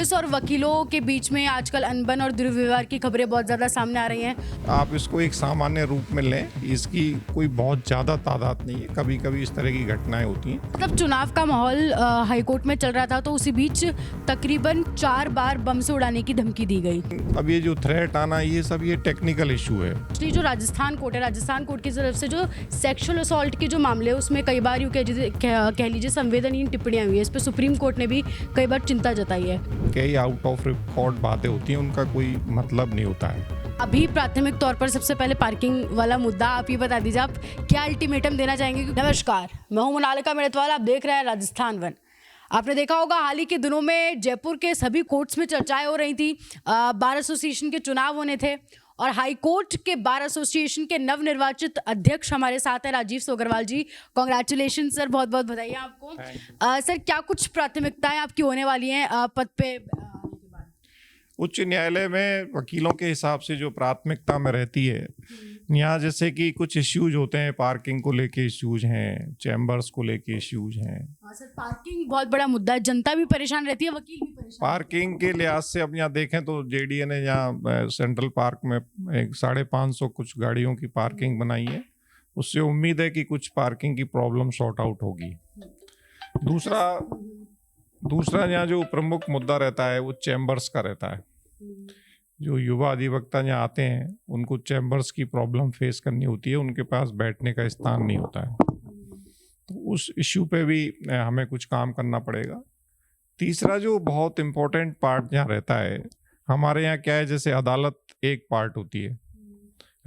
Police और वकीलों के बीच में आजकल अनबन और दुर्व्यवहार की खबरें बहुत ज़्यादा सामने आ रही हैं। आप इसको एक सामान्य रूप में लें, इसकी कोई बहुत ज़्यादा तादाद नहीं है, कभी कभी इस तरह की घटनाएं होती हैं। मतलब चुनाव का माहौल हाईकोर्ट में चल रहा था, तो उसी बीच तकरीबन 4 बार बम से उड़ाने की धमकी दी गई। अब ये जो थ्रेट आना, ये सब ये टेक्निकल इशू है। ये जो राजस्थान कोर्ट है, राजस्थान कोर्ट की तरफ से जो सेक्सुअल असॉल्ट के जो मामले है, उसमें कई बार यूँ कह लीजिए संवेदनहीन टिप्पणियां हुई है। इस पर सुप्रीम कोर्ट ने भी कई बार चिंता जताई है। कई आउट ऑफ रिकॉर्ड बातें होती हैं, उनका कोई मतलब नहीं होता है। अभी प्राथमिक तौर पर सबसे पहले पार्किंग वाला मुद्दा आप ही बता दीजिए, आप क्या अल्टीमेटम देना चाहेंगे? नमस्कार, मैं हूं मोनालिका मेड़तवाल, आप देख रहे हैं राजस्थान वन। आपने देखा होगा हाल ही के दिनों में जयपुर के सभी कोर्ट्स में चर्चाएं हो रही थी। बार एसोसिएशन के चुनाव होने थे और हाई कोर्ट के बार एसोसिएशन के नवनिर्वाचित अध्यक्ष हमारे साथ हैं राजीव सोगरवाल जी। कांग्रेचुलेशन सर, बहुत बहुत बधाई आपको। सर, क्या कुछ प्राथमिकताएं आपकी होने वाली हैं पद पे? उच्च न्यायालय में वकीलों के हिसाब से जो प्राथमिकता में रहती है, यहाँ जैसे कि कुछ इश्यूज होते हैं, पार्किंग को लेके इश्यूज हैं, चैम्बर्स को लेके इश्यूज हैं। सर, पार्किंग बहुत बड़ा मुद्दा है, जनता भी परेशान रहती है, वकील भी परेशान। पार्किंग के लिहाज से अब यहाँ देखें तो जेडीए ने यहाँ सेंट्रल पार्क में 550 कुछ गाड़ियों की पार्किंग बनाई है। उससे उम्मीद है कि कुछ पार्किंग की प्रॉब्लम सॉर्ट आउट होगी। दूसरा यहाँ जो प्रमुख मुद्दा रहता है वो चैम्बर्स का रहता है। जो युवा अधिवक्ता यहाँ आते हैं, उनको चैम्बर्स की प्रॉब्लम फेस करनी होती है, उनके पास बैठने का स्थान नहीं होता है। तो उस इश्यू पे भी हमें कुछ काम करना पड़ेगा। तीसरा जो बहुत इम्पोर्टेंट पार्ट यहाँ रहता है, हमारे यहाँ क्या है, जैसे अदालत एक पार्ट होती है,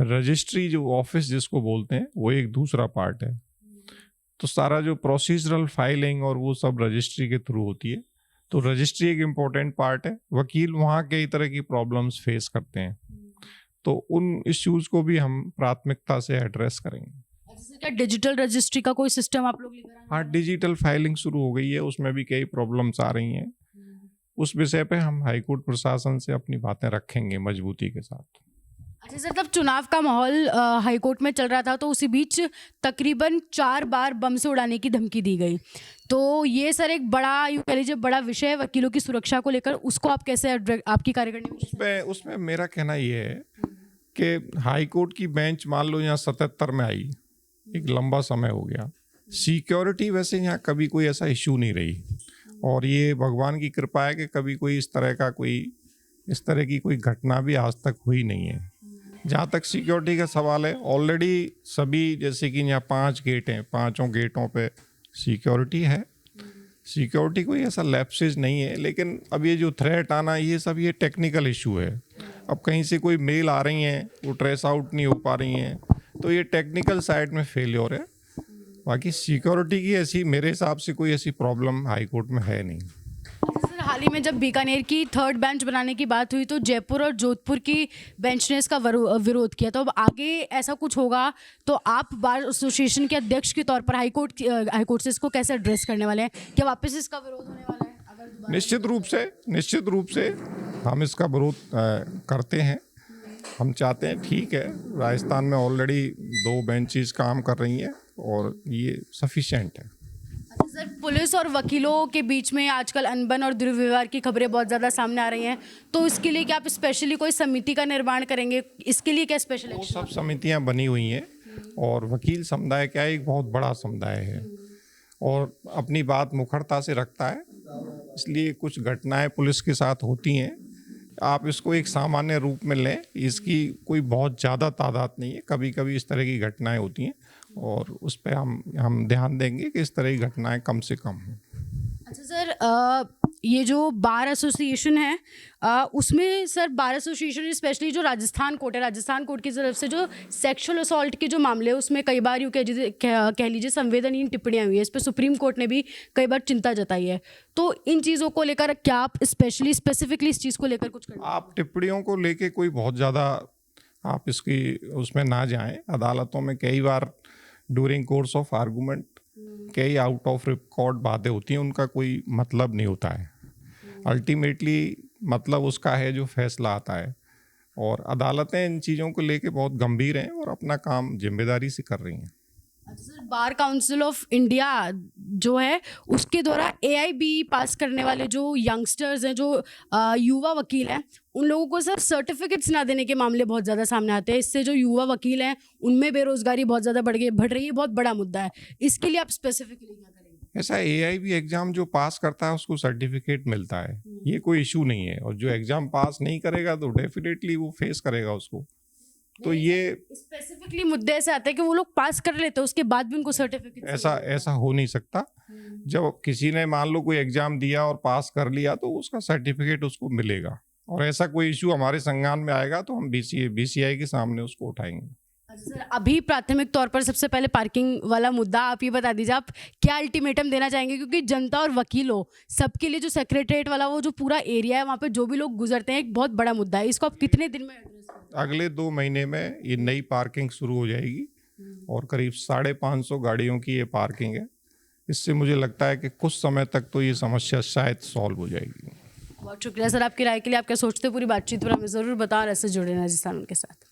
रजिस्ट्री जो ऑफिस जिसको बोलते हैं वो एक दूसरा पार्ट है। तो सारा जो प्रोसीजरल फाइलिंग और वो सब रजिस्ट्री के थ्रू होती है। तो रजिस्ट्री एक इम्पोर्टेंट पार्ट है। वकील वहाँ कई तरह की प्रॉब्लम्स फेस करते हैं, तो उन इश्यूज को भी हम प्राथमिकता से एड्रेस करेंगे। क्या डिजिटल रजिस्ट्री का कोई सिस्टम आप लोग लेकर आए हैं? हाँ, डिजिटल फाइलिंग शुरू हो गई है, उसमें भी कई प्रॉब्लम्स आ रही हैं। उस विषय पे हम हाईकोर्ट प्रशासन से अपनी बातें रखेंगे मजबूती के साथ। अच्छा सर, तब चुनाव का माहौल हाईकोर्ट में चल रहा था, तो उसी बीच तकरीबन 4 बार बम से उड़ाने की धमकी दी गई। तो ये सर एक बड़ा, यूँ कह लीजिए बड़ा विषय है वकीलों की सुरक्षा को लेकर, उसको आप कैसे आपकी कार्यकारिणी? उसमें मेरा कहना ये है कि हाईकोर्ट की बेंच मान लो यहाँ 77 में आई, एक लंबा समय हो गया। सिक्योरिटी वैसे यहाँ कभी कोई ऐसा इशू नहीं रही, और ये भगवान की कृपा है कि कभी कोई इस तरह की कोई घटना भी आज तक हुई नहीं है। जहाँ तक सिक्योरिटी का सवाल है, ऑलरेडी सभी, जैसे कि यहाँ 5 गेट हैं, 5 गेटों पे सिक्योरिटी है। सिक्योरिटी कोई ऐसा लैप्सेज नहीं है, लेकिन अब ये जो थ्रेट आना, ये सब ये टेक्निकल इशू है। अब कहीं से कोई मेल आ रही हैं, वो ट्रेस आउट नहीं हो पा रही हैं, तो ये टेक्निकल साइड में फेलियर है। बाकी सिक्योरिटी की ऐसी मेरे हिसाब से कोई ऐसी प्रॉब्लम हाईकोर्ट में है नहीं। सर, हाल ही में जब बीकानेर की 3rd बेंच बनाने की बात हुई, तो जयपुर और जोधपुर की बेंच ने इसका विरोध किया। तो अब आगे ऐसा कुछ होगा तो आप बार एसोसिएशन के अध्यक्ष के तौर पर हाईकोर्ट से इसको कैसे एड्रेस करने वाले हैं? क्या वापस इसका विरोध होने वाला है? अगर निश्चित रूप से हम इसका विरोध करते हैं। हम चाहते हैं, ठीक है, राजस्थान में ऑलरेडी 2 बेंचेस काम कर रही हैं और ये सफिशिएंट है। सर, पुलिस और वकीलों के बीच में आजकल अनबन और दुर्व्यवहार की खबरें बहुत ज़्यादा सामने आ रही हैं, तो इसके लिए क्या आप स्पेशली कोई समिति का निर्माण करेंगे? इसके लिए क्या स्पेशल वो सब समितियां बनी हुई हैं, और वकील समुदाय क्या है, एक बहुत बड़ा समुदाय है और अपनी बात मुखरता से रखता है, इसलिए कुछ घटनाएं पुलिस के साथ होती हैं। आप इसको एक सामान्य रूप में लें, इसकी कोई बहुत ज़्यादा तादाद नहीं है, कभी कभी इस तरह की घटनाएं होती हैं, और उस पर हम ध्यान देंगे कि इस तरह की घटनाएं कम से कम हों। अच्छा सर, ये जो बार एसोसिएशन है, उसमें सर बार एसोसिएशन स्पेशली जो राजस्थान कोर्ट है, राजस्थान कोर्ट की तरफ से जो सेक्सुअल असॉल्ट के जो मामले हैं, उसमें कई बार यूँ कह लीजिए संवेदनहीन टिप्पणियां हुई है। इस पर सुप्रीम कोर्ट ने भी कई बार चिंता जताई है। तो इन चीज़ों को लेकर क्या आप स्पेसिफिकली इस चीज़ को लेकर कुछ करें? आप टिप्पणियों को लेके कोई बहुत ज़्यादा आप इसकी उसमें ना जाएं। अदालतों में कई बार ड्यूरिंग कोर्स ऑफ आर्गूमेंट कई आउट ऑफ रिकॉर्ड बातें होती हैं, उनका कोई मतलब नहीं होता है। अल्टीमेटली मतलब उसका है जो फैसला आता है, और अदालतें इन चीज़ों को लेके बहुत गंभीर हैं और अपना काम जिम्मेदारी से कर रही हैं। Sir bar council of India जो है उसके द्वारा AIB पास करने वाले जो यंगस्टर्स हैं, जो युवा वकील हैं, उन लोगों को सर सर्टिफिकेट्स ना देने के मामले बहुत ज़्यादा सामने आते हैं। इससे जो युवा वकील हैं उनमें बेरोजगारी बहुत ज़्यादा बढ़ रही है, बहुत बड़ा मुद्दा है। इसके लिए आप स्पेसिफिकली क्या करेंगे? ऐसा AIB एग्जाम जो पास करता है उसको सर्टिफिकेट मिलता है, ये कोई इशू नहीं है। और जो एग्जाम पास नहीं करेगा तो डेफिनेटली वो फेस करेगा उसको। तो ये स्पेसिफिकली मुद्दे ऐसे आते हैं कि वो लोग पास कर लेते हैं, उसके बाद भी उनको सर्टिफिकेट ऐसा हो नहीं सकता। जब किसी ने मान लो कोई एग्जाम दिया और पास कर लिया तो उसका सर्टिफिकेट उसको मिलेगा। और ऐसा कोई इशू हमारे संज्ञान में आएगा तो हम BCI के सामने उसको उठाएंगे। अच्छा सर, अभी प्राथमिक तौर पर सबसे पहले पार्किंग वाला मुद्दा आप ये बता दीजिए, आप क्या अल्टीमेटम देना चाहेंगे? क्योंकि जनता और वकीलों सबके लिए जो सेक्रेटरीट वाला वो जो पूरा एरिया है वहाँ पे जो भी लोग गुजरते हैं, एक बहुत बड़ा मुद्दा है। इसको आप कितने दिन में एड्रेस करेंगे? अगले 2 महीने में ये नई पार्किंग शुरू हो जाएगी और करीब 550 गाड़ियों की ये पार्किंग है। इससे मुझे लगता है कि कुछ समय तक तो ये समस्या शायद सॉल्व हो जाएगी। बहुत शुक्रिया सर आपकी राय के लिए। आप क्या सोचते हैं पूरी बातचीत पर हमें ज़रूर बताओ और ऐसे जुड़े राजस्थान के साथ।